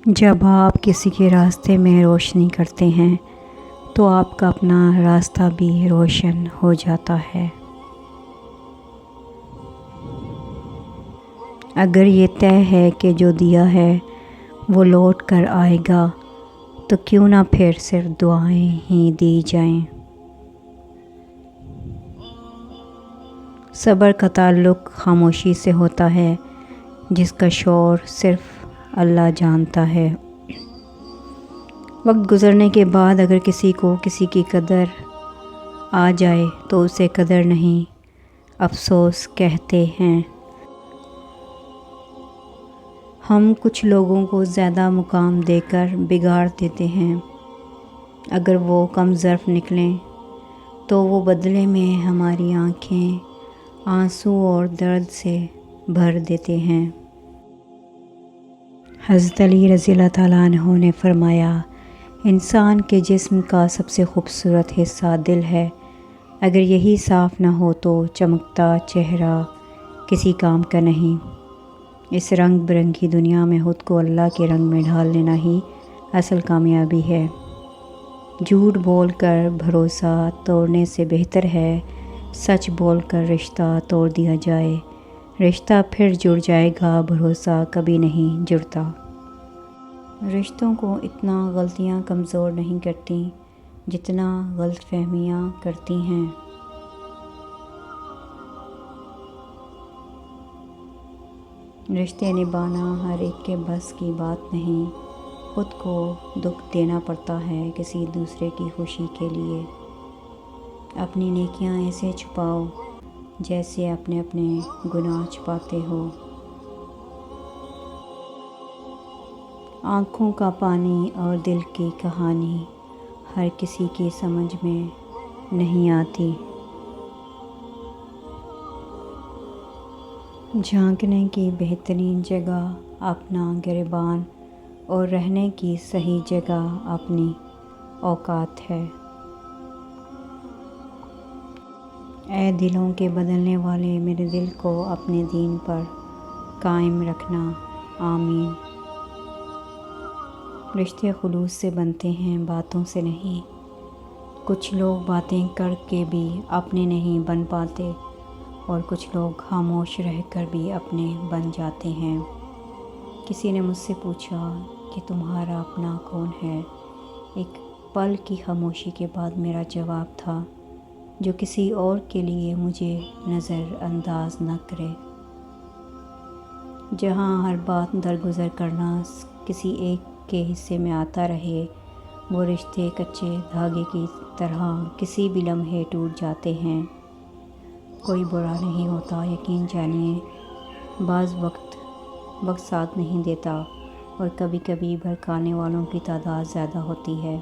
جب آپ کسی کے راستے میں روشنی کرتے ہیں تو آپ کا اپنا راستہ بھی روشن ہو جاتا ہے۔ اگر یہ طے ہے کہ جو دیا ہے وہ لوٹ کر آئے گا تو کیوں نہ پھر صرف دعائیں ہی دی جائیں۔ صبر کا تعلق خاموشی سے ہوتا ہے جس کا شور صرف اللہ جانتا ہے۔ وقت گزرنے کے بعد اگر کسی کو کسی کی قدر آ جائے تو اسے قدر نہیں افسوس کہتے ہیں۔ ہم کچھ لوگوں کو زیادہ مقام دے کر بگاڑ دیتے ہیں۔ اگر وہ کم ظرف نکلیں تو وہ بدلے میں ہماری آنکھیں آنسو اور درد سے بھر دیتے ہیں۔ حضرت علی رضی اللہ تعالیٰ عنہ نے فرمایا، انسان کے جسم کا سب سے خوبصورت حصہ دل ہے۔ اگر یہی صاف نہ ہو تو چمکتا چہرہ کسی کام کا نہیں۔ اس رنگ برنگی دنیا میں خود کو اللہ کے رنگ میں ڈھال لینا ہی اصل کامیابی ہے۔ جھوٹ بول کر بھروسہ توڑنے سے بہتر ہے سچ بول کر رشتہ توڑ دیا جائے۔ رشتہ پھر جڑ جائے گا، بھروسہ کبھی نہیں جڑتا۔ رشتوں کو اتنا غلطیاں کمزور نہیں کرتیں جتنا غلط فہمیاں کرتی ہیں۔ رشتے نبھانا ہر ایک کے بس کی بات نہیں۔ خود کو دکھ دینا پڑتا ہے کسی دوسرے کی خوشی کے لیے۔ اپنی نیکیاں ایسے چھپاؤ جیسے اپنے گناہ چھپاتے ہو۔ آنکھوں کا پانی اور دل کی کہانی ہر کسی کی سمجھ میں نہیں آتی۔ جھانکنے کی بہترین جگہ اپنا گریبان اور رہنے کی صحیح جگہ اپنی اوقات ہے۔ اے دلوں کے بدلنے والے، میرے دل کو اپنے دین پر قائم رکھنا۔ آمین۔ رشتے خلوص سے بنتے ہیں، باتوں سے نہیں۔ کچھ لوگ باتیں کر کے بھی اپنے نہیں بن پاتے اور کچھ لوگ خاموش رہ کر بھی اپنے بن جاتے ہیں۔ کسی نے مجھ سے پوچھا کہ تمہارا اپنا کون ہے؟ ایک پل کی خاموشی کے بعد میرا جواب تھا، جو کسی اور کے لیے مجھے نظر انداز نہ کرے۔ جہاں ہر بات درگزر کرنا کسی ایک کے حصے میں آتا رہے، وہ رشتے کچے دھاگے کی طرح کسی بھی لمحے ٹوٹ جاتے ہیں۔ کوئی برا نہیں ہوتا، یقین جانیے۔ بعض وقت ساتھ نہیں دیتا اور کبھی کبھی بھڑکانے والوں کی تعداد زیادہ ہوتی ہے۔